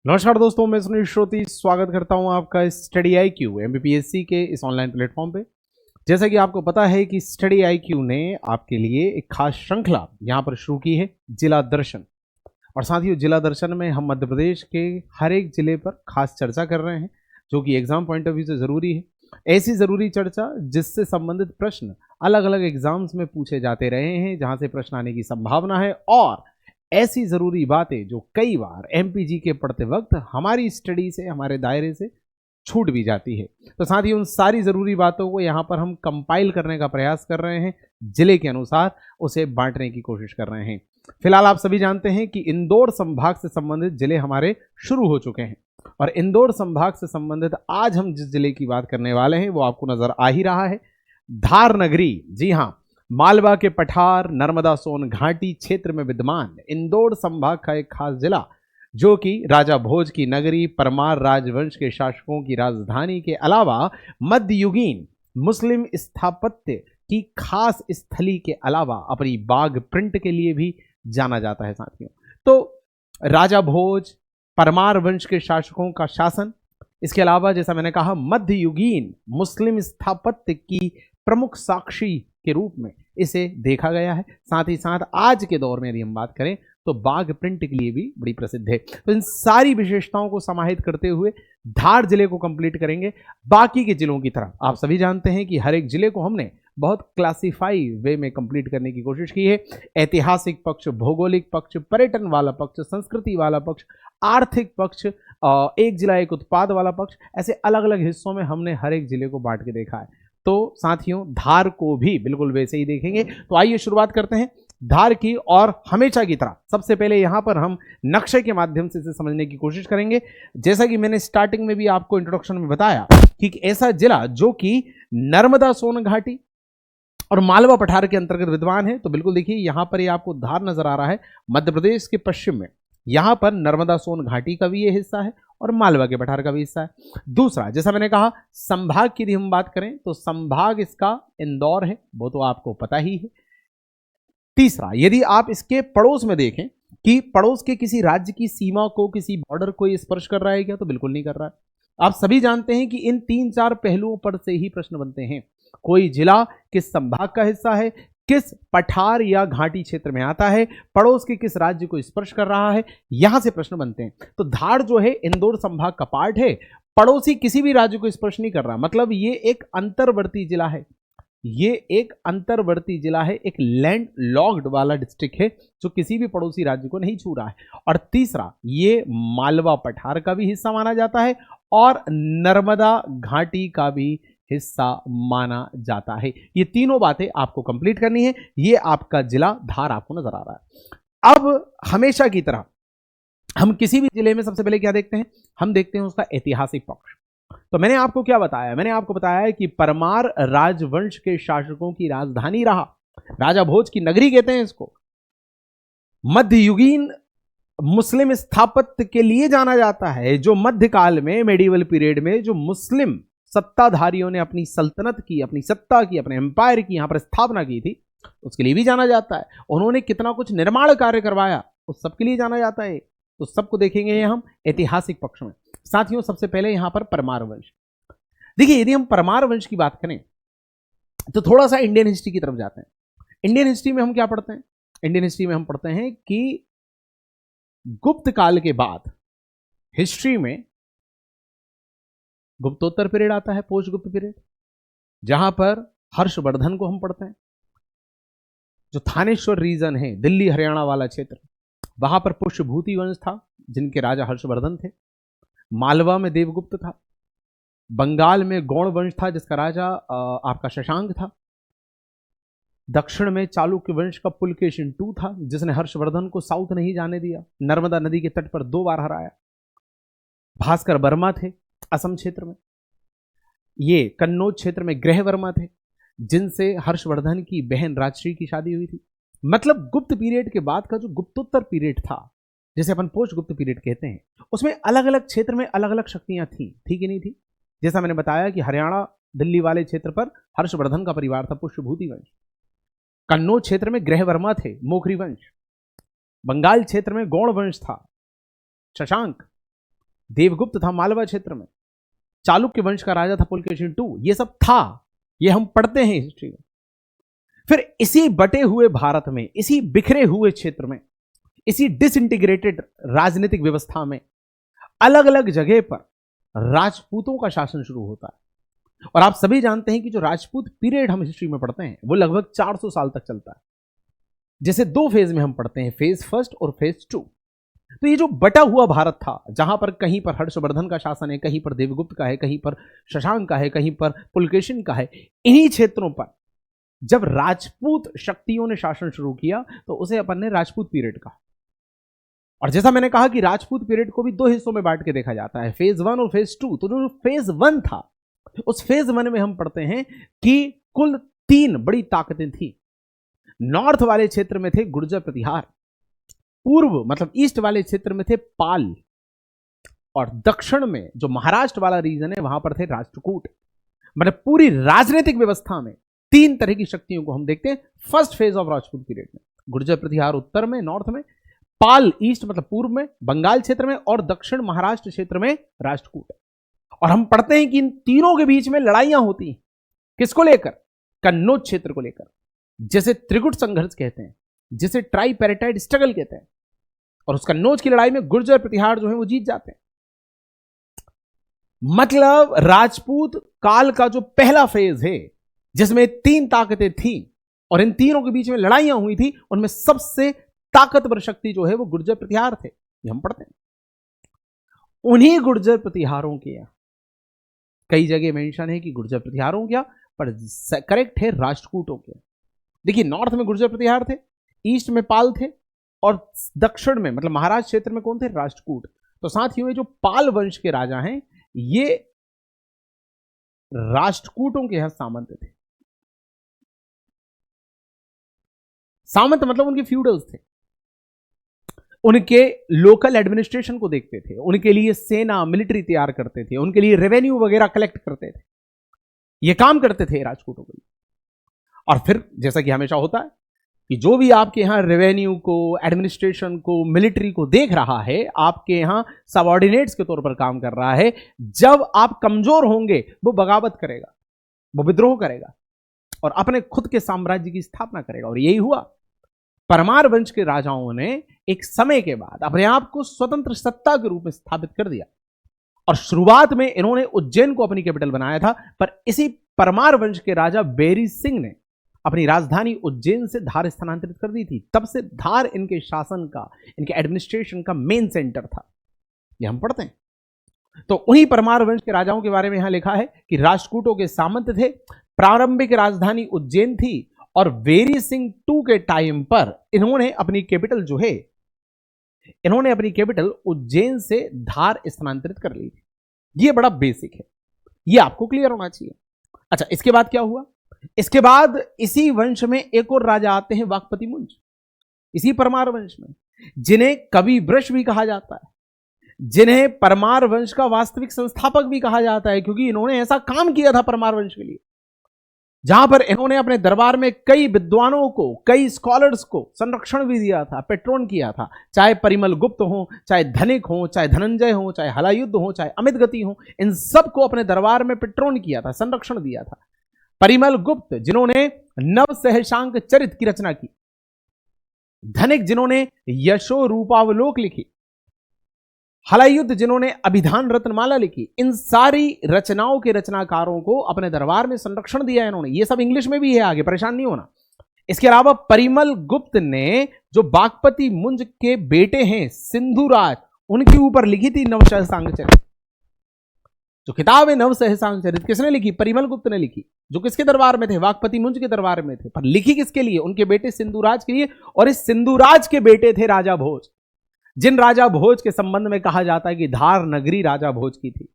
नमस्कार दोस्तों, मैं सुनील श्रोती स्वागत करता हूं आपका स्टडी IQ MBPSC के इस ऑनलाइन प्लेटफॉर्म पे। जैसा कि आपको पता है कि स्टडी IQ ने आपके लिए एक खास श्रृंखला यहां पर शुरू की है, जिला दर्शन। और साथ ही जिला दर्शन में हम मध्य प्रदेश के हर एक जिले पर खास चर्चा कर रहे हैं, जो कि एग्जाम पॉइंट ऑफ व्यू से ज़रूरी है। ऐसी ज़रूरी चर्चा जिससे संबंधित प्रश्न अलग अलग एग्जाम्स में पूछे जाते रहे हैं, जहां से प्रश्न आने की संभावना है, और ऐसी ज़रूरी बातें जो कई बार MPG के पढ़ते वक्त हमारी स्टडी से, हमारे दायरे से छूट भी जाती है। तो साथ ही उन सारी ज़रूरी बातों को यहाँ पर हम कंपाइल करने का प्रयास कर रहे हैं, जिले के अनुसार उसे बांटने की कोशिश कर रहे हैं। फिलहाल आप सभी जानते हैं कि इंदौर संभाग से संबंधित जिले हमारे शुरू हो चुके हैं, और इंदौर संभाग से संबंधित आज हम जिस जिले की बात करने वाले हैं वो आपको नजर आ ही रहा है, धार नगरी। जी हाँ, मालवा के पठार, नर्मदा सोन घाटी क्षेत्र में विद्यमान इंदौर संभाग का एक खास जिला, जो कि राजा भोज की नगरी, परमार राजवंश के शासकों की राजधानी के अलावा मध्ययुगीन मुस्लिम स्थापत्य की खास स्थली के अलावा अपनी बाग प्रिंट के लिए भी जाना जाता है साथियों। तो राजा भोज, परमार वंश के शासकों का शासन, इसके अलावा जैसा मैंने कहा मध्ययुगीन मुस्लिम स्थापत्य की प्रमुख साक्षी के रूप में इसे देखा गया है। साथ ही साथ आज के दौर में यदि हम बात करें तो बाग प्रिंट के लिए भी बड़ी प्रसिद्ध है। तो इन सारी विशेषताओं को समाहित करते हुए धार जिले को कंप्लीट करेंगे। बाकी के जिलों की तरह आप सभी जानते हैं कि हर एक जिले को हमने बहुत क्लासिफाई वे में कंप्लीट करने की कोशिश की है। ऐतिहासिक पक्ष, भौगोलिक पक्ष, पर्यटन वाला पक्ष, संस्कृति वाला पक्ष, आर्थिक पक्ष, एक जिला एक उत्पाद वाला पक्ष, ऐसे अलग अलग हिस्सों में हमने हर एक जिले को बांट के देखा है। तो साथियों धार को भी बिल्कुल वैसे ही देखेंगे। तो आइए शुरुआत करते हैं धार की, और हमेशा की तरह सबसे पहले यहां पर हम नक्शे के माध्यम से इसे समझने की कोशिश करेंगे। जैसा कि मैंने स्टार्टिंग में भी आपको इंट्रोडक्शन में बताया कि ऐसा जिला जो कि नर्मदा सोन घाटी और मालवा पठार के अंतर्गत विद्यमान है। तो बिल्कुल देखिए यहां पर ये आपको धार नजर आ रहा है, मध्य प्रदेश के पश्चिम में। यहां पर नर्मदा सोन घाटी का भी ये हिस्सा है और मालवा के पठार का भी हिस्सा है। दूसरा, जैसा मैंने कहा संभाग की यदि हम बात करें तो संभाग इसका इंदौर है, वो तो आपको पता ही है। तीसरा, यदि आप इसके पड़ोस में देखें कि पड़ोस के किसी राज्य की सीमा को, किसी बॉर्डर को ये स्पर्श कर रहा है क्या, तो बिल्कुल नहीं कर रहा है। आप सभी जानते हैं कि इन 3-4 पहलुओं पर से ही प्रश्न बनते हैं। कोई जिला किस संभाग का हिस्सा है, किस पठार या घाटी क्षेत्र में आता है, पड़ोस के किस राज्य को स्पर्श कर रहा है, यहां से प्रश्न बनते हैं। तो धार जो है इंदौर संभाग का पार्ट है, पड़ोसी किसी भी राज्य को स्पर्श नहीं कर रहा, मतलब ये एक अंतर्वर्ती जिला है। ये एक अंतर्वर्ती जिला है, एक लैंड लॉक्ड वाला डिस्ट्रिक्ट है जो किसी भी पड़ोसी राज्य को नहीं छू रहा है। और तीसरा, ये मालवा पठार का भी हिस्सा माना जाता है और नर्मदा घाटी का भी हिस्सा माना जाता है। ये तीनों बातें आपको कंप्लीट करनी है। ये आपका जिला धार आपको नजर आ रहा है। अब हमेशा की तरह हम किसी भी जिले में सबसे पहले क्या देखते हैं, हम देखते हैं उसका ऐतिहासिक पक्ष। तो मैंने आपको क्या बताया, मैंने आपको बताया कि परमार राजवंश के शासकों की राजधानी रहा, राजा भोज की नगरी कहते हैं इसको। मध्ययुगीन मुस्लिम स्थापत्य के लिए जाना जाता है, जो मध्यकाल में, मेडिवल पीरियड में जो मुस्लिम सत्ताधारियों ने अपनी सल्तनत की, अपनी सत्ता की, अपने एम्पायर की यहां पर स्थापना की थी, उसके लिए भी जाना जाता है। उन्होंने कितना कुछ निर्माण कार्य करवाया, उस सबके लिए जाना जाता है। तो सबको देखेंगे हम ऐतिहासिक पक्ष में। साथियों सबसे पहले यहां पर परमार वंश। देखिए यदि हम परमार वंश की बात करें तो थोड़ा सा इंडियन हिस्ट्री की तरफ जाते हैं। इंडियन हिस्ट्री में हम क्या पढ़ते हैं, इंडियन हिस्ट्री में हम पढ़ते हैं कि गुप्त काल के बाद हिस्ट्री में गुप्तोत्तर पीरियड आता है, पोस्ट गुप्त पीरियड, जहां पर हर्षवर्धन को हम पढ़ते हैं। जो थानेश्वर रीजन है, दिल्ली हरियाणा वाला क्षेत्र, वहां पर पुष्यभूति वंश था जिनके राजा हर्षवर्धन थे। मालवा में देवगुप्त था। बंगाल में गौड़ वंश था जिसका राजा आपका शशांक था। दक्षिण में चालुक्य वंश का पुलकेशिन II था जिसने हर्षवर्धन को साउथ नहीं जाने दिया, नर्मदा नदी के तट पर 2 बार हराया। भास्कर वर्मा थे असम क्षेत्र में। ये कन्नौज क्षेत्र में ग्रह वर्मा थे जिनसे हर्षवर्धन की बहन राजश्री की शादी हुई थी। मतलब गुप्त पीरियड के बाद का जो गुप्तोत्तर पीरियड था, जैसे अपन पोस्ट गुप्त पीरियड कहते हैं, उसमें अलग अलग क्षेत्र में अलग अलग शक्तियां थी, थी कि नहीं थी। जैसा मैंने बताया कि हरियाणा दिल्ली वाले क्षेत्र पर हर्षवर्धन का परिवार था, पुष्यभूति वंश। कन्नौज क्षेत्र में ग्रह वर्मा थे, मोखरी वंश। बंगाल क्षेत्र में गौड़ वंश था, शशांक। देवगुप्त था मालवा क्षेत्र में, चालुक्य वंश का राजा था पुलकेशिन II, ये सब था, ये हम पढ़ते हैं हिस्ट्री में। फिर इसी बटे हुए भारत में, इसी बिखरे हुए क्षेत्र में, इसी डिसइंटीग्रेटेड राजनीतिक व्यवस्था में अलग अलग जगह पर राजपूतों का शासन शुरू होता है। और आप सभी जानते हैं कि जो राजपूत पीरियड हम हिस्ट्री में पढ़ते हैं वो लगभग 400 साल तक चलता है, जिसे दो फेज में हम पढ़ते हैं, फेज फर्स्ट और फेज 2। तो ये जो बटा हुआ भारत था, जहां पर कहीं पर हर्षवर्धन का शासन है, कहीं पर देवगुप्त का है, कहीं पर शशांक का है, कहीं पर पुलकेशिन का है, इन्हीं क्षेत्रों पर जब राजपूत शक्तियों ने शासन शुरू किया तो उसे अपन ने राजपूत पीरियड कहा। और जैसा मैंने कहा कि राजपूत पीरियड को भी दो हिस्सों में बांट के देखा जाता है, फेज 1 और फेज 2। तो जो फेज 1 था, उस फेज 1 में हम पढ़ते हैं कि कुल 3 बड़ी ताकतें थी। नॉर्थ वाले क्षेत्र में थे गुर्जर प्रतिहार, पूर्व मतलब ईस्ट वाले क्षेत्र में थे पाल, और दक्षिण में जो महाराष्ट्र वाला रीजन है वहां पर थे राष्ट्रकूट। मतलब पूरी राजनीतिक व्यवस्था में 3 तरह की शक्तियों को हम देखते हैं first phase of Rajput period में। गुर्जर प्रतिहार उत्तर में, नॉर्थ में, पाल ईस्ट मतलब पूर्व में, बंगाल क्षेत्र में, और दक्षिण महाराष्ट्र क्षेत्र में राष्ट्रकूट। और हम पढ़ते हैं कि इन तीनों के बीच में लड़ाइयां होती हैं, किसको लेकर? कन्नौज क्षेत्र को लेकर, जिसे त्रिकुट संघर्ष कहते हैं, जिसे ट्राइपेरेटाइड स्ट्रगल कहते हैं। और उस कन्नौज की लड़ाई में गुर्जर प्रतिहार जो है वो जीत जाते हैं। मतलब राजपूत काल का जो पहला फेज है, जिसमें 3 ताकतें थी और इन तीनों के बीच में लड़ाइयां हुई थी, उनमें सबसे ताकतवर शक्ति जो है वो गुर्जर प्रतिहार थे, ये हम पढ़ते हैं। उन्हीं गुर्जर प्रतिहारों के यहां कई जगह मेंशन है कि गुर्जर प्रतिहारों क्या, पर करेक्ट है राष्ट्रकूटों के। देखिए, नॉर्थ में गुर्जर प्रतिहार थे, ईस्ट में पाल थे, और दक्षिण में मतलब महाराष्ट्र क्षेत्र में कौन थे? राष्ट्रकूट। तो साथ ही में जो पाल वंश के राजा हैं ये राष्ट्रकूटों के यहां सामंत थे। सामंत मतलब उनके फ्यूडल्स थे, उनके लोकल एडमिनिस्ट्रेशन को देखते थे, उनके लिए सेना मिलिट्री तैयार करते थे, उनके लिए रेवेन्यू वगैरह कलेक्ट करते थे, ये काम करते थे राजपूतों के लिए। और फिर जैसा कि हमेशा होता है कि जो भी आपके यहां रेवेन्यू को, एडमिनिस्ट्रेशन को, मिलिट्री को देख रहा है, आपके यहां सबऑर्डिनेट्स के तौर पर काम कर रहा है, जब आप कमजोर होंगे वो बगावत करेगा, वो विद्रोह करेगा और अपने खुद के साम्राज्य की स्थापना करेगा। और यही हुआ। परमार वंश के राजाओं ने एक समय के बाद अपने आप को स्वतंत्र सत्ता के रूप में स्थापित कर दिया, और शुरुआत में इन्होंने उज्जैन को अपनी कैपिटल बनाया था। पर इसी परमार वंश के राजा बेरी सिंह ने अपनी राजधानी उज्जैन से धार स्थानांतरित कर दी थी। तब से धार इनके शासन का, इनके एडमिनिस्ट्रेशन का मेन सेंटर था, ये हम पढ़ते हैं। तो उन्हीं परमार वंश के राजाओं के बारे में यहां लिखा है कि राष्ट्रकूटों के सामंत थे, प्रारंभिक राजधानी उज्जैन थी, और वेरी सिंह II के टाइम पर इन्होंने अपनी कैपिटल जो है, इन्होंने अपनी कैपिटल उज्जैन से धार स्थानांतरित कर ली थी। ये बड़ा बेसिक है, ये आपको क्लियर होना चाहिए। अच्छा, इसके बाद क्या हुआ? इसके बाद इसी वंश में एक और राजा आते हैं, वाकपति मुंज, इसी परमार वंश में, जिन्हें कवि वृष भी कहा जाता है, जिन्हें परमार वंश का वास्तविक संस्थापक भी कहा जाता है, क्योंकि इन्होंने ऐसा काम किया था परमार वंश के लिए, जहां पर इन्होंने अपने दरबार में कई विद्वानों को, कई स्कॉलर्स को संरक्षण भी दिया था, पेट्रोन किया था। चाहे परिमल गुप्त हो, चाहे धनिक हो, चाहे धनंजय हो, चाहे हलायुद्ध हो, चाहे अमित गति हो, इन सबको अपने दरबार में पेट्रोन किया था, संरक्षण दिया था। परिमल गुप्त जिन्होंने नव सहशांक चरित की रचना की, धनिक जिन्होंने यशो रूपावलोक लिखी, हलायुद्ध जिन्होंने अभिधान रत्नमाला लिखी, इन सारी रचनाओं के रचनाकारों को अपने दरबार में संरक्षण दिया इन्होंने। ये सब इंग्लिश में भी है, आगे परेशान नहीं होना। इसके अलावा परिमल गुप्त ने जो बागपति मुंज के बेटे हैं सिंधुराज, उनके ऊपर लिखी थी नव सहसांक चरित। जो किताब है नव सहसांक चरित किसने लिखी? परिमल गुप्त ने लिखी, जो किसके दरबार में थे? वाकपति मुंज के दरबार में थे। पर लिखी किसके लिए? उनके बेटे सिंधुराज के लिए। और इस सिंधुराज के बेटे थे राजा भोज, जिन राजा भोज के संबंध में कहा जाता है कि धार नगरी राजा भोज की थी,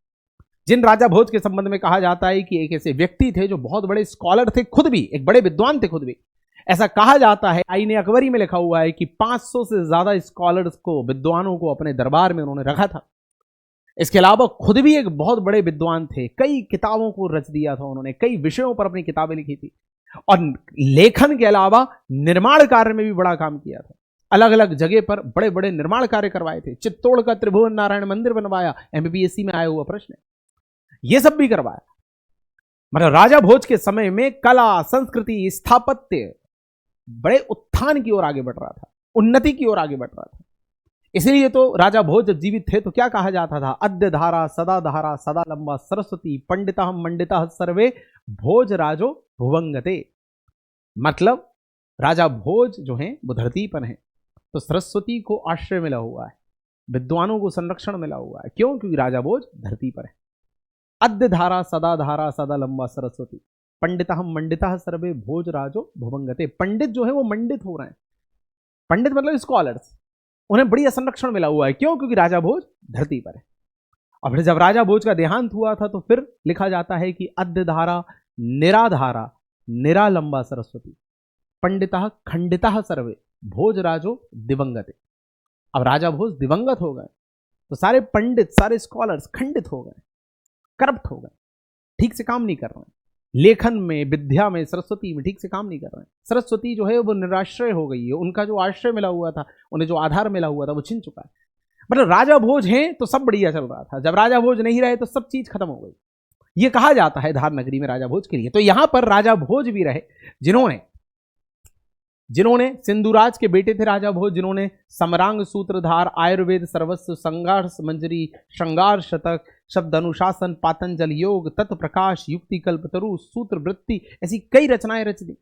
जिन राजा भोज के संबंध में कहा जाता है कि एक ऐसे व्यक्ति थे जो बहुत बड़े स्कॉलर थे, खुद भी एक बड़े विद्वान थे खुद भी। ऐसा कहा जाता है, आईने अकबरी में लिखा हुआ है कि 500 से ज्यादा स्कॉलर्स को, विद्वानों को अपने दरबार में उन्होंने रखा था। इसके अलावा खुद भी एक बहुत बड़े विद्वान थे, कई किताबों को रच दिया था उन्होंने, कई विषयों पर अपनी किताबें लिखी थी, और लेखन के अलावा निर्माण कार्य में भी बड़ा काम किया था। अलग अलग जगह पर बड़े बड़े निर्माण कार्य करवाए थे। चित्तौड़ का त्रिभुवन नारायण मंदिर बनवाया, एमपीएससी में आया हुआ प्रश्न है, यह सब भी करवाया। मतलब राजा भोज के समय में कला, संस्कृति, स्थापत्य बड़े उत्थान की ओर आगे बढ़ रहा था, उन्नति की ओर आगे बढ़ रहा था। इसलिए तो राजा भोज जब जीवित थे तो क्या कहा जाता था, अद्य धारा सदा लंबा सरस्वती पंडिता मंडिता सर्वे भोज राजो भुवंगते। मतलब राजा भोज जो हैं वो धरती पर हैं, तो सरस्वती को आश्रय मिला हुआ है, विद्वानों को संरक्षण मिला हुआ है। क्यों? क्योंकि राजा भोज धरती पर है। अद्य धारा सदा लंबा सरस्वती पंडिता मंडिता सर्वे भोज राजो भुवंगते। पंडित जो है वो मंडित हो रहे हैं, पंडित मतलब स्कॉलर्स, उन्हें बड़ी संरक्षण मिला हुआ है। क्यों? क्योंकि राजा भोज धरती पर है। और फिर जब राजा भोज का देहांत हुआ था तो फिर लिखा जाता है कि अद्य धारा निराधारा निरालंबा सरस्वती पंडिता खंडिता सर्वे भोज राजो दिवंगते। अब राजा भोज दिवंगत हो गए तो सारे पंडित, सारे स्कॉलर्स खंडित हो गए, करप्ट हो गए, ठीक से काम नहीं कर रहे हैं, लेखन में, विद्या में, सरस्वती में ठीक से काम नहीं कर रहे हैं। सरस्वती जो है वो निराश्रय हो गई है, उनका जो आश्रय मिला हुआ था, उन्हें जो आधार मिला हुआ था वो छिन चुका है। मतलब राजा भोज हैं तो सब बढ़िया चल रहा था, जब राजा भोज नहीं रहे तो सब चीज खत्म हो गई। ये कहा जाता है धार नगरी में राजा भोज के लिए। तो यहां पर राजा भोज भी रहे जिन्होंने सिंधुराज के बेटे थे राजा भोज, जिन्होंने समरांग सूत्रधार, आयुर्वेद सर्वस्व, संघर्ष मंजरी, श्रृंगार शतक, शब्द अनुशासन, पातंजल योग, तत्व प्रकाश, युक्ति कल्पतरु, सूत्र वृत्ति, ऐसी कई रचनाएं रच दी।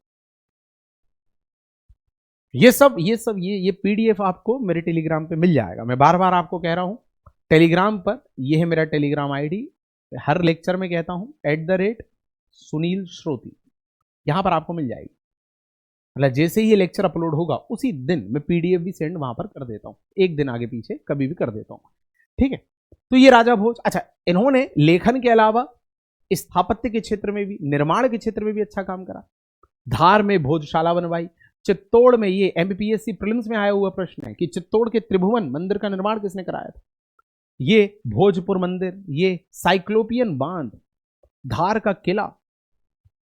ये पीडीएफ आपको मेरे टेलीग्राम पे मिल जाएगा। मैं बार बार आपको कह रहा हूं, टेलीग्राम पर, यह है मेरा टेलीग्राम आईडी, हर लेक्चर में कहता हूं @सुनील श्रोती, यहां पर आपको मिल जाएगी। मतलब जैसे ही ये लेक्चर अपलोड होगा उसी दिन मैं पीडीएफ भी सेंड वहां पर कर देता हूं, एक दिन आगे पीछे कभी भी कर देता हूं, ठीक है। तो ये राजा भोज, अच्छा, इन्होंने लेखन के अलावा स्थापत्य के क्षेत्र में भी, निर्माण के क्षेत्र में भी अच्छा काम करा। धार में भोजशाला बनवाई, चित्तौड़ में, ये एमपीएससी प्रीलिम्स में आया हुआ प्रश्न है कि चित्तौड़ के त्रिभुवन मंदिर का निर्माण किसने कराया था। ये भोजपुर मंदिर, ये साइक्लोपियन बांध, धार का किला,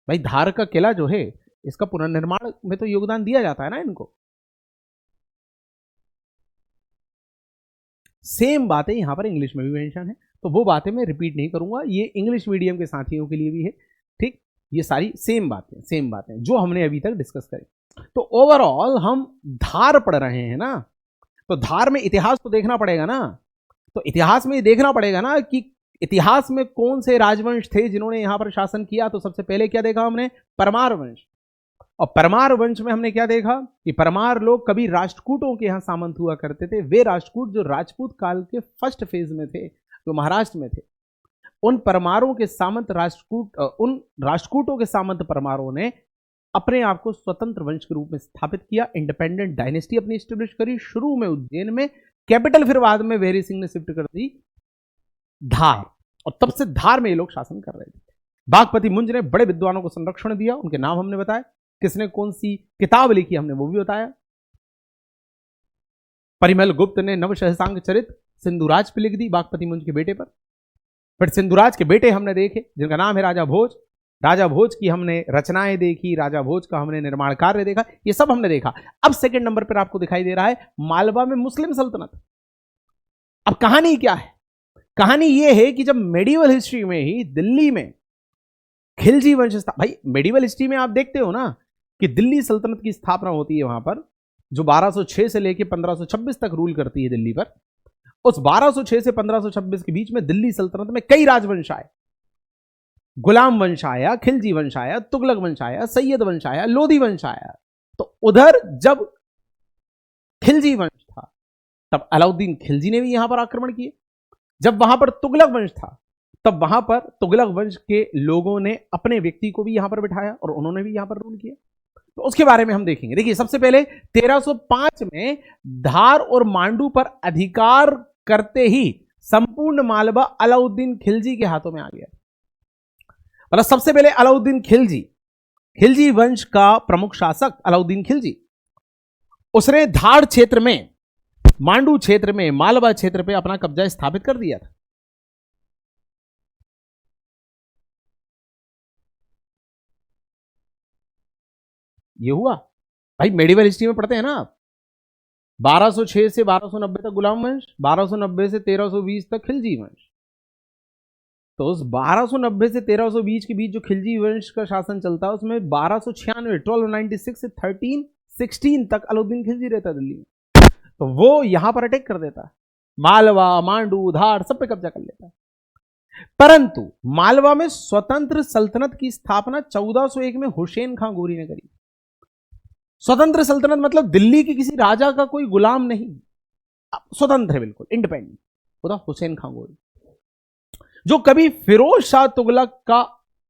भाई धार का किला जो है इसका पुनर्निर्माण में तो योगदान दिया जाता है ना इनको। सेम बातें यहां पर इंग्लिश में भी मेंशन है, तो वो बातें मैं रिपीट नहीं करूंगा, ये इंग्लिश मीडियम के साथियों के लिए भी है, ठीक। ये सारी सेम बातें जो हमने अभी तक डिस्कस करी। तो ओवरऑल हम धार पढ़ रहे हैं ना, तो धार में इतिहास तो देखना पड़ेगा ना। तो इतिहास में देखना पड़ेगा ना कि इतिहास में कौन से राजवंश थे जिन्होंने यहां पर शासन किया। तो सबसे पहले क्या देखा हमने, परमार वंश। और परमार वंश में हमने क्या देखा कि परमार लोग कभी राष्ट्रकूटों के यहां सामंत हुआ करते थे। वे राष्ट्रकूट जो राजपूत काल के फर्स्ट फेज में थे, जो महाराष्ट्र में थे, उन परमारों के सामंत उन राष्ट्रकूटों के सामंत परमारों ने अपने आप को स्वतंत्र वंश के रूप में स्थापित किया, इंडिपेंडेंट डायनेस्टी अपनी स्टेब्लिश करी, शुरू में उज्जैन में, कैपिटल फिर बाद में वेरी सिंह ने शिफ्ट कर दी धार, और तब से धार में ये लोग शासन कर रहे थे। बागपति मुंज ने बड़े विद्वानों को संरक्षण दिया, उनके नाम हमने बताया, किसने कौन सी किताब लिखी हमने वो भी बताया। परिमल गुप्त ने नव सहसांग चरित सिंधुराज पे लिख दी, बागपति मुंज के बेटे पर। फिर सिंधुराज के बेटे हमने देखे जिनका नाम है राजा भोज। राजा भोज की हमने रचनाएं देखी, राजा भोज का हमने निर्माण कार्य देखा, ये सब हमने देखा। अब सेकंड नंबर पर आपको दिखाई दे रहा है मालवा में मुस्लिम सल्तनत। अब कहानी क्या है, कहानी यह है कि जब मेडिवल हिस्ट्री में ही दिल्ली में खिलजी वंश, भाई मेडिवल हिस्ट्री में आप देखते हो ना कि दिल्ली सल्तनत की स्थापना होती है वहां पर, जो 1206 से लेकर 1526 तक रूल करती है दिल्ली पर। उस 1206 से 1526 के बीच में दिल्ली सल्तनत में कई राजवंश आए। गुलाम वंश आया, खिलजी वंश आया, तुगलक वंश आया, सैयद वंश आया, लोधी वंश आया। तो उधर जब खिलजी वंश था तब अलाउद्दीन खिलजी ने भी यहां पर आक्रमण किए। जब वहां पर तुगलक वंश था तब वहां पर तुगलक वंश के लोगों ने अपने व्यक्ति को भी यहां पर बिठाया और उन्होंने भी यहां पर रूल किया। तो उसके बारे में हम देखेंगे। देखिए, सबसे पहले 1305 में धार और मांडू पर अधिकार करते ही संपूर्ण मालवा अलाउद्दीन खिलजी के हाथों में आ गया। मतलब सबसे पहले अलाउद्दीन खिलजी वंश का प्रमुख शासक अलाउद्दीन खिलजी, उसने धार क्षेत्र में, मांडू क्षेत्र में, मालवा क्षेत्र पे अपना कब्जा स्थापित कर दिया था। ये हुआ, भाई मेडिवल हिस्ट्री में पढ़ते हैं ना आप, 1206 से 1290 तक गुलाम वंश, 1290 से 1320 तक खिलजी वंश। तो उस 1290 से 1320 के बीच जो खिलजी वंश का शासन चलता है उसमें 1296 से 1316 तक अलाउद्दीन खिलजी रहता दिल्ली में। तो वो यहां पर अटैक कर देता है, मालवा, मांडू, धार सब पे कब्जा कर लेता है। परंतु मालवा में स्वतंत्र सल्तनत की स्थापना 1401 में हुसैन खां गोरी ने करी। स्वतंत्र सल्तनत मतलब दिल्ली के किसी राजा का कोई गुलाम नहीं, स्वतंत्र है, बिल्कुल इंडिपेंडेंट, वो था हुसैन खां गोरी, जो कभी फिरोज शाह तुगलक का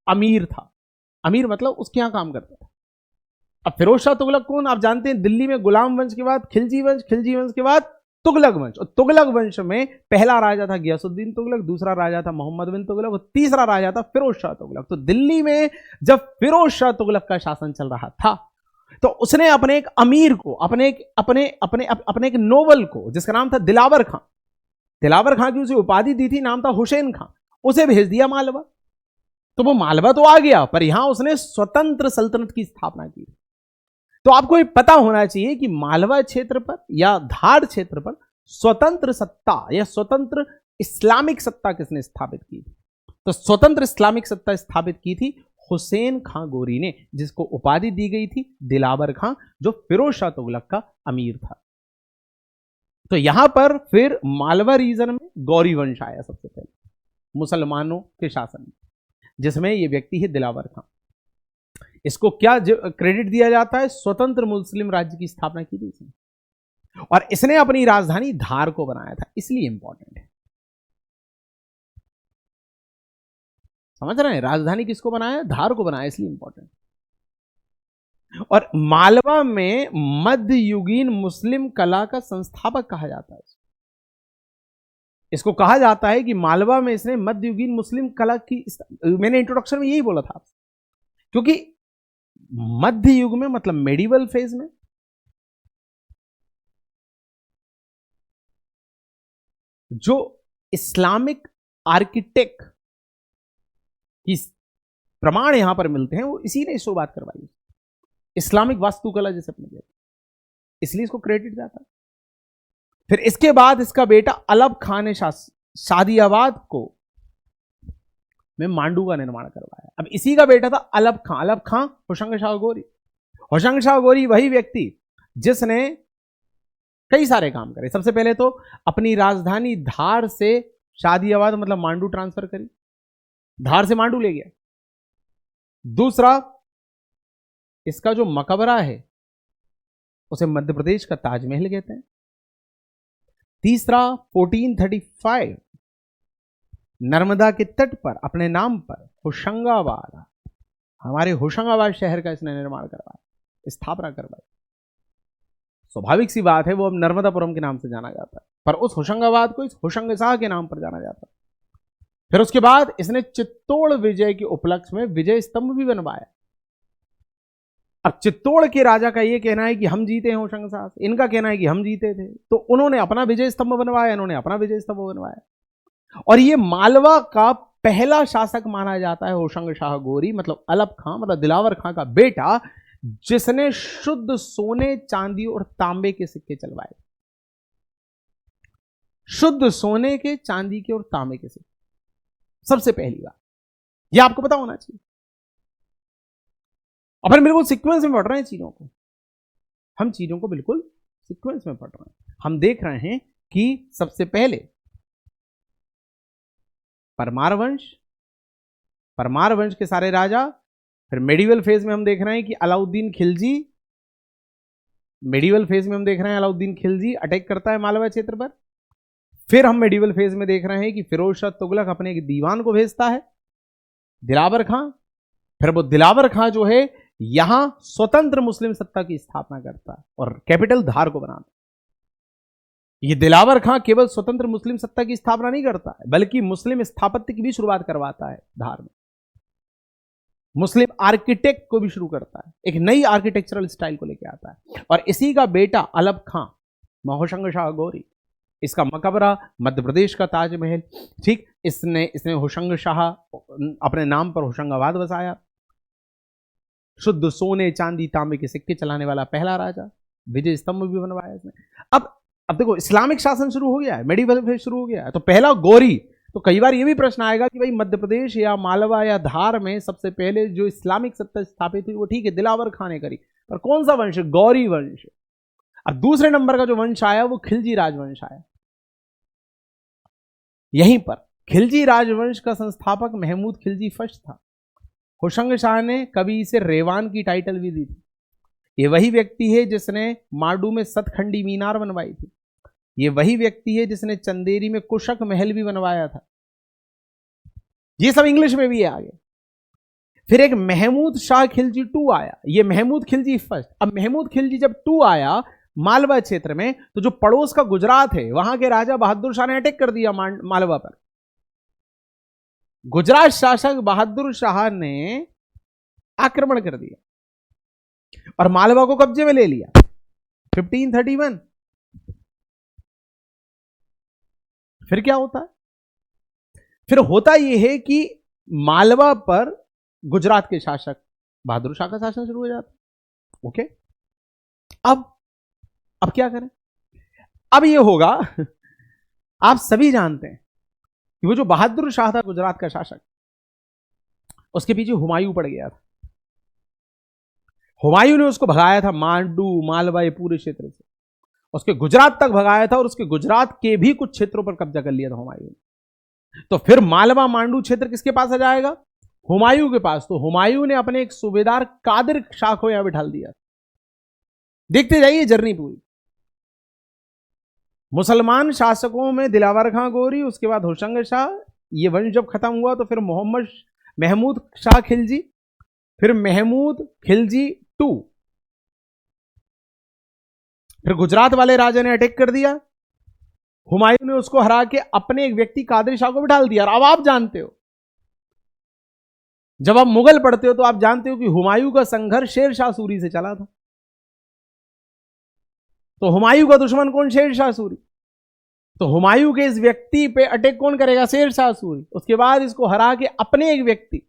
अमीर था। अमीर मतलब उसके यहां काम करता था। अब फिरोज शाह तुगलक कौन आप जानते हैं, दिल्ली में गुलाम वंश के बाद खिलजी वंश, खिलजी वंश के बाद तुगलक वंश, और तुगलक वंश में पहला राजा था गियासुद्दीन तुगलक, दूसरा राजा था मोहम्मद बिन तुगलक और तीसरा राजा था फिरोज शाह तुगलक। तो दिल्ली में जब फिरोज शाह तुगलक का शासन चल रहा था तो उसने अपने एक अमीर को, अपने एक नोबल को जिसका नाम था दिलावर खां, दिलावर खां की उसे उपाधि दी थी, नाम था हुसैन खां, उसे भेज दिया मालवा। तो वो मालवा तो आ गया पर यहां उसने स्वतंत्र सल्तनत की स्थापना की। तो आपको ये पता होना चाहिए कि मालवा क्षेत्र पर या धार क्षेत्र पर स्वतंत्र सत्ता या स्वतंत्र इस्लामिक सत्ता किसने स्थापित की थी। तो स्वतंत्र इस्लामिक सत्ता स्थापित की थी हुसैन खां गोरी ने, जिसको उपाधि दी गई थी दिलावर खां, जो फिरोज शाह तुगलक का अमीर था। तो यहां पर फिर मालवा रीजन में गौरी वंश आया सबसे पहले मुसलमानों के शासन में, जिसमें यह व्यक्ति है दिलावर खां। इसको क्या क्रेडिट दिया जाता है, स्वतंत्र मुस्लिम राज्य की स्थापना की थी इसने, और इसने अपनी राजधानी धार को बनाया था, इसलिए इंपॉर्टेंट है। समझ रहे हैं, राजधानी किसको बनाया, धार को बनाया, इसलिए इंपॉर्टेंट। और मालवा में मध्ययुगीन मुस्लिम कला का संस्थापक कहा जाता है। इसको कहा जाता है कि मालवा में इसने मध्ययुगीन मुस्लिम कला की, मैंने इंट्रोडक्शन में यही बोला था, क्योंकि मध्य युग में मतलब मेडिवल फेज में जो इस्लामिक आर्किटेक्ट की प्रमाण यहां पर मिलते हैं वो इसी ने शुरुआत करवाई, इस्लामिक वास्तुकला जैसे अपने कहते, इसलिए इसको क्रेडिट जाता है। फिर इसके बाद इसका बेटा अलब खान ने शादियाबाद को में मांडू का निर्माण करवाया। अब इसी का बेटा था अलब खां होशंग शाह गोरी। होशंग शाह गोरी वही व्यक्ति जिसने कई सारे काम करे। सबसे पहले तो अपनी राजधानी धार से शादियाबाद मतलब मांडू ट्रांसफर करी, धार से मांडू ले गया। दूसरा, इसका जो मकबरा है उसे मध्य प्रदेश का ताजमहल कहते हैं। तीसरा, 1435 नर्मदा के तट पर अपने नाम पर होशंगाबाद, हमारे होशंगाबाद शहर का इसने निर्माण करवाया, स्थापना करवाई। स्वाभाविक सी बात है वो अब नर्मदापुरम के नाम से जाना जाता है, पर उस होशंगाबाद को इस होशंग शाह के नाम पर जाना जाता है। फिर उसके बाद इसने चित्तौड़ विजय के उपलक्ष्य में विजय स्तंभ भी बनवाया। अब चित्तौड़ के राजा का यह कहना है कि हम जीते हैं होशंग शाह से, इनका कहना है कि हम जीते थे, तो उन्होंने अपना विजय स्तंभ बनवाया, इन्होंने अपना विजय स्तंभ बनवाया। और ये मालवा का पहला शासक माना जाता है होशंग शाह गोरी, मतलब अलब खां मतलब दिलावर खां का बेटा, जिसने शुद्ध सोने, चांदी और तांबे के सिक्के चलवाए। शुद्ध सोने के, चांदी के और तांबे के सिक्के सबसे पहली बार, यह आपको पता होना चाहिए। अपन बिल्कुल सीक्वेंस में पढ़ रहे हैं चीजों को, हम चीजों को बिल्कुल सीक्वेंस में पढ़ रहे हैं। हम देख रहे हैं कि सबसे पहले परमार वंश के सारे राजा, फिर मेडिवल फेज में हम देख रहे हैं कि अलाउद्दीन खिलजी, मेडिवल फेज में हम देख रहे हैं अलाउद्दीन खिलजी अटैक करता है मालवा क्षेत्र पर। फिर हम मेडिवल फेज में देख रहे हैं कि फिरोज शाह तुगलक अपने एक दीवान को भेजता है दिलावर खां, फिर वो दिलावर खां जो है यहां स्वतंत्र मुस्लिम सत्ता की स्थापना करता है और कैपिटल धार को बनाता है। ये दिलावर खां केवल स्वतंत्र मुस्लिम सत्ता की स्थापना नहीं करता है, बल्कि मुस्लिम स्थापत्य की भी शुरुआत करवाता है धार में, मुस्लिम आर्किटेक्ट को भी शुरू करता है, एक नई आर्किटेक्चरल स्टाइल को लेकर आता है। और इसी का बेटा अलब खां होशंग शाह गोरी, इसका मकबरा मध्य प्रदेश का ताजमहल, ठीक, इसने होशंग शाह अपने नाम पर होशंगाबाद बसाया। शुद्ध सोने, चांदी, तांबे के सिक्के चलाने वाला पहला राजा। विजय स्तंभ भी बनवाया इसने। अब देखो इस्लामिक शासन शुरू हो गया है, मेडिवल फेज शुरू हो गया है, तो पहला गौरी। तो कई बार ये भी प्रश्न आएगा कि भाई मध्य प्रदेश या मालवा या धार में सबसे पहले जो इस्लामिक सत्ता स्थापित हुई वो ठीक है दिलावर खां ने करी, पर कौन सा वंश? गौरी वंश। अब दूसरे नंबर का जो वंश आया वो खिलजी राजवंश आया। यहीं पर खिलजी राजवंश का संस्थापक महमूद खिलजी फर्स्ट था। होशंग शाह ने कभी इसे रेवान की टाइटल भी दी थी। ये वही व्यक्ति है जिसने मार्डू में सतखंडी मीनार बनवाई थी। ये वही व्यक्ति है जिसने चंदेरी में कुशक महल भी बनवाया था। ये सब इंग्लिश में भी है आगे। फिर एक महमूद शाह खिलजी 2 आया, ये महमूद खिलजी फर्स्ट। अब महमूद खिलजी जब 2 आया मालवा क्षेत्र में, तो जो पड़ोस का गुजरात है वहां के राजा बहादुर शाह ने अटैक कर दिया मालवा पर। गुजरात शासक बहादुर शाह ने आक्रमण कर दिया और मालवा को कब्जे में ले लिया 1531। फिर क्या होता है? फिर होता यह है कि मालवा पर गुजरात के शासक बहादुर शाह का शासन शुरू हो जाता है। ओके, अब क्या करें? अब यह होगा, आप सभी जानते हैं कि वो जो बहादुर शाह था गुजरात का शासक, उसके पीछे हुमायूं पड़ गया था। हुमायूं ने उसको भगाया था मांडू मालवा ये पूरे क्षेत्र से, उसके गुजरात तक भगाया था और उसके गुजरात के भी कुछ क्षेत्रों पर कब्जा कर लिया था हुमायूं ने। तो फिर मालवा मांडू क्षेत्र किसके पास आ जाएगा? हुमायूं के पास। तो हुमायूं ने अपने एक सूबेदार कादिर शाह को यहां बिठा दिया। देखते जाइए जर्नी पूरी। मुसलमान शासकों में दिलावर खां गौरी, उसके बाद होशंग शाह, ये वंश जब खत्म हुआ तो फिर महमूद शाह खिलजी, फिर महमूद खिलजी 2, फिर गुजरात वाले राजा ने अटैक कर दिया, हुमायूं ने उसको हरा के अपने एक व्यक्ति कादिर शाह को बिठा दिया। और अब आप जानते हो, जब आप मुगल पढ़ते हो तो आप जानते हो कि हुमायूं का संघर्ष शेर शाह सूरी से चला था। तो हुमायूं का दुश्मन कौन? शेर शाह सूरी। तो हुमायूं के इस व्यक्ति पे अटैक कौन करेगा? शेर शाह सूरी। उसके बाद इसको हरा के अपने एक व्यक्ति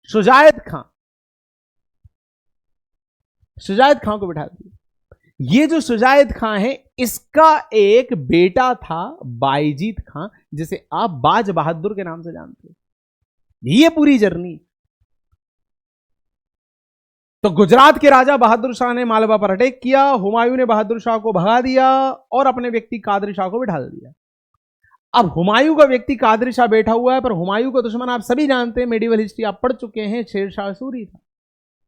शुजायत खां को बिठा दिया। ये जो शुजायत खां है, इसका एक बेटा था बायजीत खां, जिसे आप बाज बहादुर के नाम से जानते हो। ये पूरी जर्नी। तो गुजरात के राजा बहादुर शाह ने मालवा पर अटैक किया, हुमायूं ने बहादुर शाह को भगा दिया और अपने व्यक्ति कादिर शाह को बिठा दिया। अब हुमायूं का व्यक्ति कादिर शाह बैठा हुआ है, पर हुमायूं का दुश्मन आप सभी जानते हैं, मेडिवल हिस्ट्री आप पढ़ चुके हैं, शेर शाह सूरी था।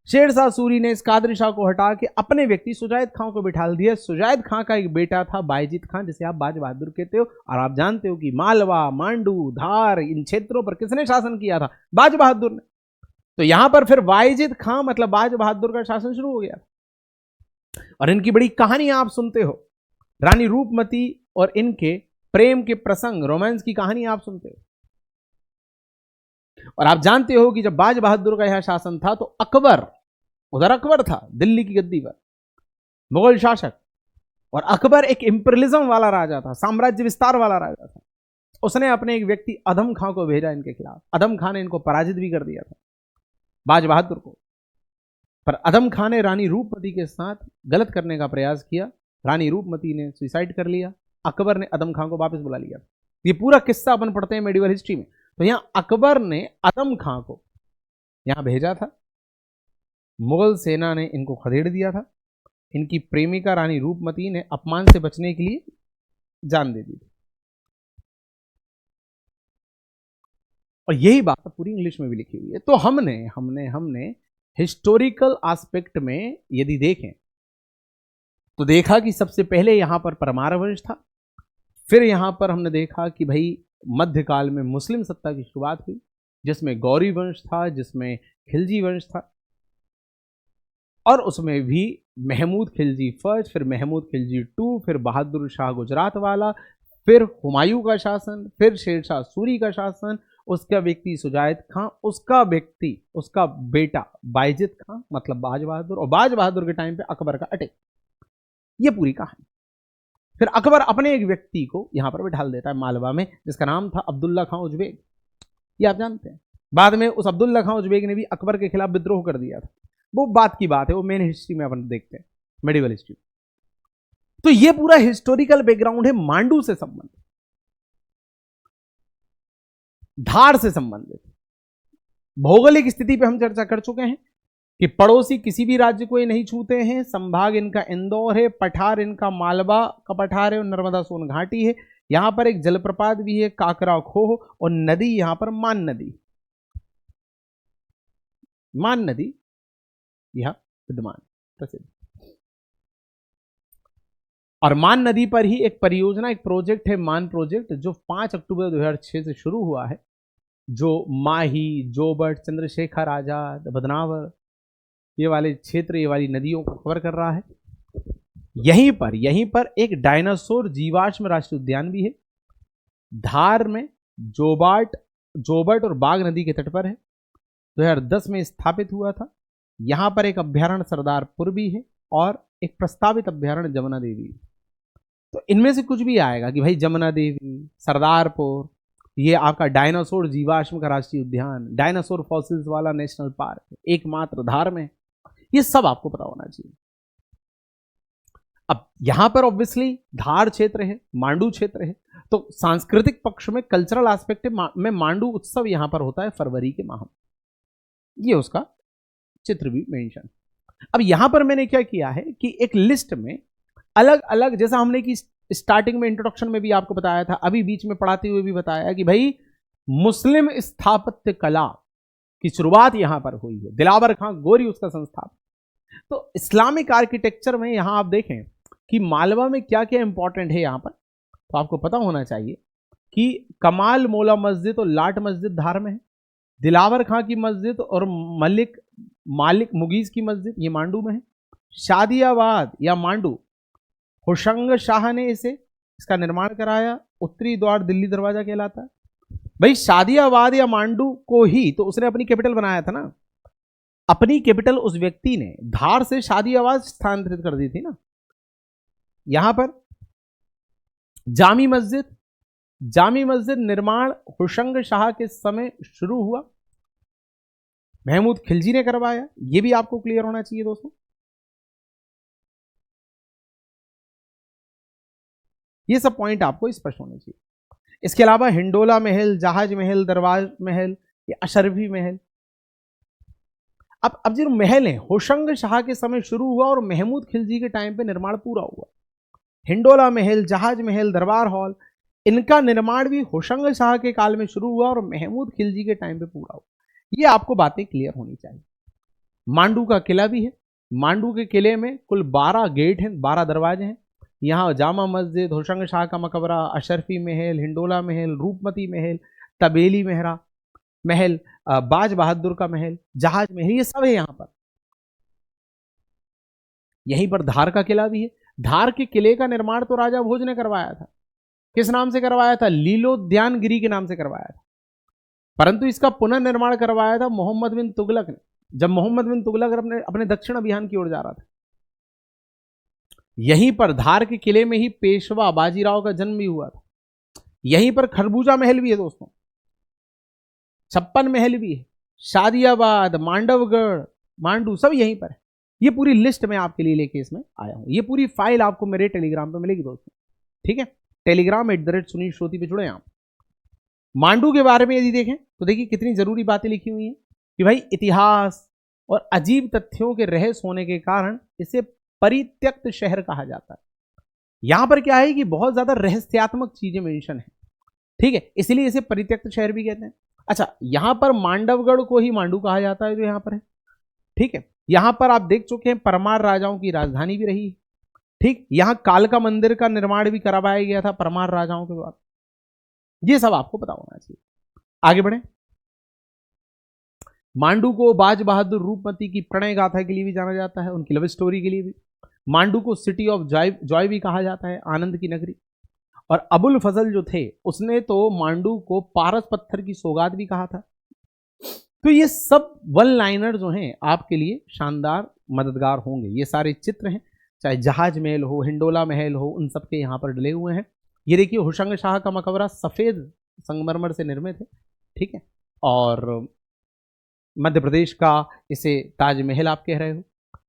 शेर शाह सूरी ने इस कादिर शाह को हटा के अपने व्यक्ति सुजायत खां को बिठा दिया। सुजायत खां का एक बेटा था बायजीत खां, जिसे आप बाज बहादुर कहते हो। और आप जानते हो कि मालवा, मांडू, धार, इन क्षेत्रों पर किसने शासन किया था? बाज बहादुर ने। तो यहां पर फिर बायजीत खां मतलब बाज बहादुर का शासन शुरू हो गया। और इनकी बड़ी कहानी आप सुनते हो, रानी रूपमती और इनके प्रेम के प्रसंग, रोमांस की कहानी आप सुनते हो। और आप जानते हो कि जब बाज बहादुर का यह शासन था तो अकबर, उधर अकबर था दिल्ली की गद्दी पर, मुगल शासक, और अकबर एक इंपीरियलिज्म वाला राजा था, साम्राज्य विस्तार वाला राजा था। उसने अपने एक व्यक्ति अदम खां को भेजा इनके खिलाफ। अदम खां ने इनको पराजित भी कर दिया था, बाज बहादुर को। पर अदम खां ने रानी रूपमती के साथ गलत करने का प्रयास किया। रानी रूपमती ने सुसाइड कर लिया। अकबर ने अदम खां को वापस बुला लिया। ये पूरा किस्सा अपन पढ़ते हैं मेडिवल हिस्ट्री में। तो यहां अकबर ने अदम खां को यहां भेजा था, मुगल सेना ने इनको खदेड़ दिया था। इनकी प्रेमिका रानी रूपमती ने अपमान से बचने के लिए जान दे दी थी। और यही बात पूरी इंग्लिश में भी लिखी हुई है। तो हमने हिस्टोरिकल एस्पेक्ट में यदि देखें तो देखा कि सबसे पहले यहां पर परमार वंश था। फिर यहां पर हमने देखा कि भाई मध्यकाल में मुस्लिम सत्ता की शुरुआत हुई, जिसमें गौरी वंश था, जिसमें खिलजी वंश था, और उसमें भी महमूद खिलजी फर्स्ट, फिर महमूद खिलजी 2, फिर बहादुर शाह गुजरात वाला, फिर हुमायूं का शासन, फिर शेर शाह सूरी का शासन, उसका व्यक्ति सुजायत खां, उसका बेटा बायजीत खां मतलब बाज बहादुर, और बाज बहादुर के टाइम पे अकबर का अटैक। ये पूरी कहानी। फिर अकबर अपने एक व्यक्ति को यहां पर बिठा देता है मालवा में, जिसका नाम था अब्दुल्ला खां उजबेग। ये आप जानते हैं। बाद में उस अब्दुल्ला खां उजबेग ने भी अकबर के खिलाफ विद्रोह कर दिया था। वो बात की बात है, वो मेन हिस्ट्री में अपन देखते हैं, मेडिवल हिस्ट्री। तो ये पूरा हिस्टोरिकल बैकग्राउंड है मांडू से संबंधित, धार से संबंधित। भौगोलिक स्थिति पे हम चर्चा कर चुके हैं कि पड़ोसी किसी भी राज्य को ये नहीं छूते हैं। संभाग इनका इंदौर है, पठार इनका मालवा का पठार है और नर्मदा सोन घाटी है। यहां पर एक जलप्रपात भी है काकरा खोह, और नदी यहां पर मान नदी, मान नदी यहां विद्यमान प्रसिद्ध। और मान नदी पर ही एक परियोजना, एक प्रोजेक्ट है मान प्रोजेक्ट, जो 5 अक्टूबर 2006 से शुरू हुआ है, जो माही, जोबट, चंद्रशेखर आजाद, बदनावर, ये वाले क्षेत्र, ये वाली नदियों को कवर कर रहा है। यहीं पर एक डायनासोर जीवाश्म राष्ट्रीय उद्यान भी है, धार में जोबट और बाघ नदी के तट पर है, 2010 में स्थापित हुआ था। यहां पर एक अभ्यारण्य सरदारपुर भी है और एक प्रस्तावित अभ्यारण्य जमुना देवी। तो इनमें से कुछ भी आएगा कि भाई जमुना देवी, सरदारपुर, ये आपका डायनासोर जीवाश्म का राष्ट्रीय उद्यान, डायनासोर फॉसिल्स वाला नेशनल पार्क एकमात्र धार में, ये सब आपको पता होना चाहिए। अब यहां पर ऑब्वियसली धार क्षेत्र है, मांडू क्षेत्र है, तो सांस्कृतिक पक्ष में, कल्चरल एस्पेक्ट में मांडू उत्सव यहां पर होता है फरवरी के माह में, ये उसका चित्र भी मेंशन। अब यहां पर मैंने क्या किया है कि एक लिस्ट में अलग अलग, जैसा हमने कि स्टार्टिंग में इंट्रोडक्शन में भी आपको बताया था, अभी बीच में पढ़ाते हुए भी बताया कि भाई मुस्लिम स्थापत्य कला की शुरुआत यहां पर हुई है, दिलावर खां गोरी उसका संस्थापक। तो इस्लामिक आर्किटेक्चर में यहां आप देखें कि मालवा में क्या क्या इंपॉर्टेंट है यहां पर, तो आपको पता होना चाहिए कि कमाल मौला मस्जिद और लाट मस्जिद धार में है, दिलावर खां की मस्जिद और मालिक मुगीज की मस्जिद ये मांडू में है, शादियाबाद या मांडू होशंग शाह ने इसका निर्माण कराया, उत्तरी द्वार दिल्ली दरवाजा कहलाता है। भाई शादियाबाद या मांडू को ही तो उसने अपनी कैपिटल बनाया था ना, अपनी कैपिटल उस व्यक्ति ने धार से शादियाबाद स्थानांतरित कर दी थी ना। यहां पर जामी मस्जिद निर्माण होशंग शाह के समय शुरू हुआ, महमूद खिलजी ने करवाया, यह भी आपको क्लियर होना चाहिए दोस्तों। ये सब पॉइंट आपको स्पष्ट होने चाहिए। इसके अलावा हिंडोला महल, जहाज महल, दरबार महल, या अशरफी महल। अब जो महल है होशंग शाह के समय शुरू हुआ और महमूद खिलजी के टाइम पे निर्माण पूरा हुआ। हिंडोला महल, जहाज महल, दरबार हॉल, इनका निर्माण भी होशंग शाह के काल में शुरू हुआ और महमूद खिलजी के टाइम पे पूरा हुआ। ये आपको बातें क्लियर होनी चाहिए। मांडू का किला भी है, मांडू के किले में कुल 12 गेट हैं, 12 दरवाजे हैं। यहाँ जामा मस्जिद, होशंग शाह का मकबरा, अशरफी महल, हिंडोला महल, रूपमती महल, तबेली महल, बाज बहादुर का महल, जहाज महल, ये सब है यहाँ पर। यहीं पर धार का किला भी है। धार के किले का निर्माण तो राजा भोज ने करवाया था। किस नाम से करवाया था? लीलोद्यान गिरी के नाम से करवाया था। परंतु इसका पुनर्निर्माण करवाया था मोहम्मद बिन तुगलक ने, जब मोहम्मद बिन तुगलक अपने दक्षिण अभियान की ओर जा रहा था। यहीं पर धार के किले में ही पेशवा बाजीराव का जन्म भी हुआ था। यहीं पर खरबूजा महल भी है दोस्तों, 56 महल भी है, शादियाबाद, मांडवगढ़, मांडू, सब यहीं पर है। ये पूरी लिस्ट मैं आपके लिए लेके इसमें आया हूं। ये पूरी फाइल आपको मेरे टेलीग्राम पे मिलेगी दोस्तों, ठीक है। टेलीग्राम @सुनील श्रोती पे जुड़े आप। मांडू के बारे में यदि देखें तो देखिए कितनी जरूरी बातें लिखी हुई हैं कि भाई इतिहास और अजीब तथ्यों के रहस्य होने के कारण इसे परित्यक्त शहर कहा जाता है। यहां पर क्या है कि बहुत ज्यादा रहस्यात्मक चीजें मेंशन है, ठीक है, इसलिए इसे परित्यक्त शहर भी कहते हैं। अच्छा, यहां पर मांडवगढ़ को ही मांडू कहा जाता है जो यहां पर है, ठीक है। यहां पर आप देख चुके हैं परमार राजाओं की राजधानी भी रही है, ठीक। यहां कालका मंदिर का निर्माण भी करवाया गया था परमार राजाओं के द्वारा। ये सब आपको पता होना चाहिए। आगे बढ़े। मांडू को बाज बहादुर रूपमती की प्रणय गाथा के लिए भी जाना जाता है, उनकी लव स्टोरी के लिए भी। मांडू को सिटी ऑफ जॉय भी कहा जाता है, आनंद की नगरी। और अबुल फजल जो थे उसने तो मांडू को पारस पत्थर की सौगात भी कहा था। तो ये सब वन लाइनर जो हैं आपके लिए शानदार मददगार होंगे। ये सारे चित्र हैं, चाहे जहाज महल हो, हिंडोला महल हो, उन सब के यहाँ पर डले हुए हैं। ये देखिए होशंग शाह का मकबरा सफेद संगमरमर से निर्मित है, ठीक है। और मध्य प्रदेश का इसे ताजमहल आप कह रहे हो,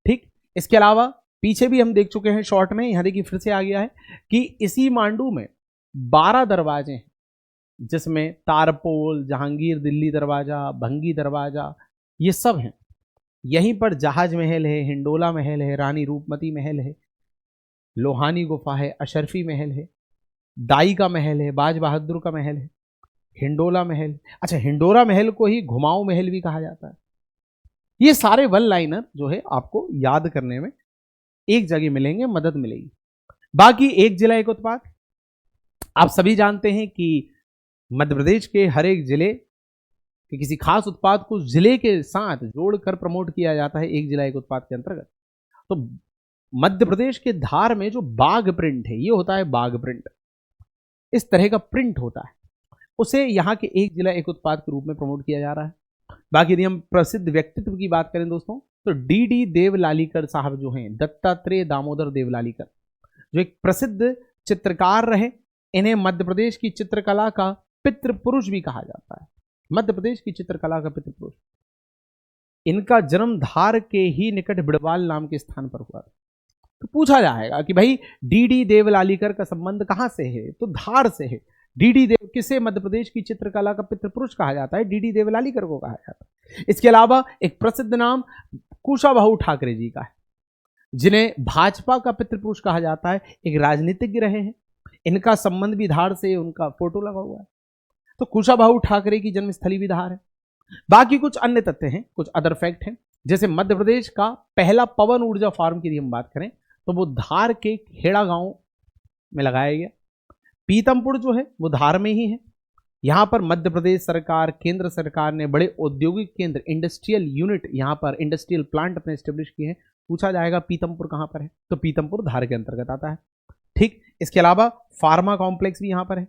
ठीक। इसके अलावा पीछे भी हम देख चुके हैं शॉर्ट में, यहां देखिए फिर से आ गया है कि इसी मांडू में 12 दरवाजे हैं, जिसमें तारपोल, जहांगीर दिल्ली दरवाजा, भंगी दरवाजा, ये सब हैं। यहीं पर जहाज महल है, हिंडोला महल है, रानी रूपमती महल है, लोहानी गुफा है, अशरफी महल है, दाई का महल है, बाज बहादुर का महल है, हिंडोला महल। अच्छा, हिंडोला महल को ही घुमाऊ महल भी कहा जाता है। ये सारे वन लाइनर जो है आपको याद करने में एक जगह मिलेंगे, मदद मिलेगी। बाकी एक जिला एक उत्पाद, आप सभी जानते हैं कि मध्य प्रदेश के हर एक जिले के किसी खास उत्पाद को जिले के साथ जोड़कर प्रमोट किया जाता है एक जिला एक उत्पाद के अंतर्गत। तो मध्य प्रदेश के धार में जो बाघ प्रिंट है, ये होता है बाघ प्रिंट। इस तरह का प्रिंट होता है, उसे यहाँ के एक जिला एक उत्पाद के रूप में प्रमोट किया जा रहा है। बाकी यदि हम प्रसिद्ध व्यक्तित्व की बात करें दोस्तों, तो डी देवलालीकर साहब जो हैं, दत्तात्रेय दामोदर देवलालीकर, जो एक प्रसिद्ध चित्रकार रहे, इन्हें मध्य प्रदेश की चित्रकला का पितृ पुरुष भी कहा जाता है। मध्य प्रदेश की चित्रकला का पितृ पुरुष। इनका जन्म धार के ही निकट बिड़वाल नाम के स्थान पर हुआ। तो पूछा जाएगा कि भाई डी देवलालीकर का संबंध कहां से है, तो धार से है। डी देव किसे मध्य प्रदेश की चित्रकला का पितृ पुरुष कहा जाता है? डी देवलालीकर को कहा जाता है। इसके अलावा एक प्रसिद्ध नाम कुशाभाऊ ठाकरे जी का है, जिन्हें भाजपा का पितृ पुरुष कहा जाता है। एक राजनीतिज्ञ रहे हैं, इनका संबंध भी धार से, उनका फोटो लगा हुआ है। तो कुशाभाऊ ठाकरे की जन्मस्थली भी धार है। बाकी कुछ अन्य तथ्य हैं, कुछ अदर फैक्ट हैं, जैसे मध्य प्रदेश का पहला पवन ऊर्जा फार्म की हम बात करें तो वो धार के खेड़ा गांव में लगाया गया। पीतमपुर जो है वो धार में ही है। यहां पर मध्य प्रदेश सरकार, केंद्र सरकार ने बड़े औद्योगिक केंद्र, इंडस्ट्रियल यूनिट, यहां पर इंडस्ट्रियल प्लांट अपने स्टेब्लिश किए हैं। पूछा जाएगा पीतमपुर कहां पर है, तो पीतमपुर धार के अंतर्गत आता है। ठीक, इसके अलावा फार्मा कॉम्प्लेक्स भी यहां पर है।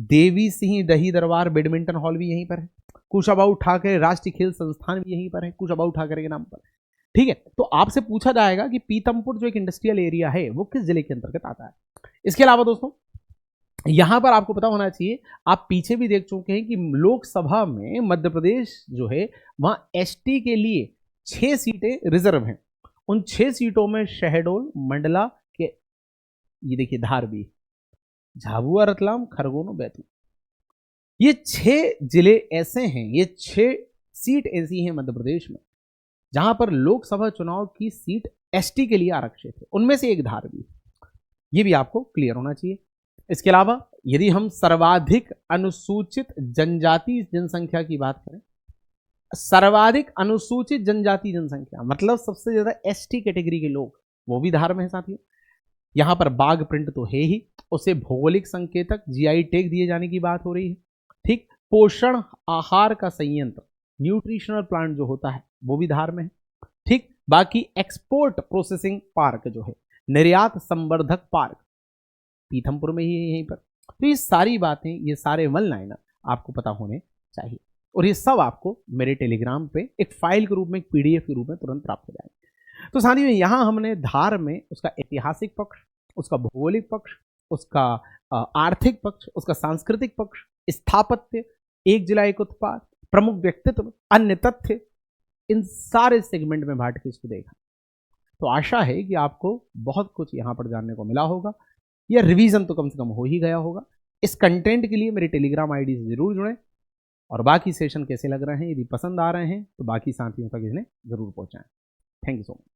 देवी सिंह दही दरबार बैडमिंटन हॉल भी यहीं पर है। कुशाभाऊ ठाकरे राष्ट्रीय खेल संस्थान भी यहीं पर है, कुशाभाऊ ठाकरे के नाम पर। ठीक है, तो आपसे पूछा जाएगा कि पीतमपुर जो एक इंडस्ट्रियल एरिया है वो किस जिले के अंतर्गत आता है। इसके अलावा दोस्तों यहां पर आपको पता होना चाहिए, आप पीछे भी देख चुके हैं कि लोकसभा में मध्य प्रदेश जो है वहां एसटी के लिए 6 सीटें रिजर्व हैं। उन 6 सीटों में शहडोल, मंडला के, ये देखिए धार भी, झाबुआ, रतलाम, खरगोन और बैतूल, ये 6 जिले ऐसे हैं, ये 6 सीट ऐसी हैं मध्य प्रदेश में जहां पर लोकसभा चुनाव की सीट एसटी के लिए आरक्षित है। उनमें से एक धार भी, ये भी आपको क्लियर होना चाहिए। इसके अलावा यदि हम सर्वाधिक अनुसूचित जनजाति जनसंख्या की बात करें, सर्वाधिक अनुसूचित जनजाति जनसंख्या मतलब सबसे ज्यादा एसटी कैटेगरी के लोग, वो भी धार में है साथियों। यहां पर बाघ प्रिंट तो है ही, उसे भौगोलिक संकेतक जीआई टैग दिए जाने की बात हो रही है। ठीक, पोषण आहार का संयंत्र, न्यूट्रिशनल प्लांट जो होता है वो भी धार में है। ठीक, बाकी एक्सपोर्ट प्रोसेसिंग पार्क जो है, निर्यात संवर्धक पार्क, पीथमपुर में ही है यहीं पर। तो ये सारी बातें, ये सारे वन लाइनर आपको पता होने चाहिए, और ये सब आपको मेरे टेलीग्राम पे एक फाइल के रूप में, एक पीडीएफ के रूप में तुरंत प्राप्त हो जाएंगे। तो साथियों यहां हमने धार में उसका ऐतिहासिक पक्ष, उसका भौगोलिक पक्ष, उसका आर्थिक पक्ष, उसका सांस्कृतिक पक्ष, स्थापत्य, एक जिला एक उत्पाद, प्रमुख व्यक्तित्व, अन्य तथ्य, इन सारे सेगमेंट में बांट के इसको देखा। तो आशा है कि आपको बहुत कुछ यहां पर जानने को मिला होगा, या रिवीजन तो कम से कम हो ही गया होगा। इस कंटेंट के लिए मेरे टेलीग्राम आईडी से जरूर जुड़ें, और बाकी सेशन कैसे लग रहे हैं, यदि पसंद आ रहे हैं तो बाकी साथियों तक इन्हें जरूर पहुंचाएं। Thank you so much.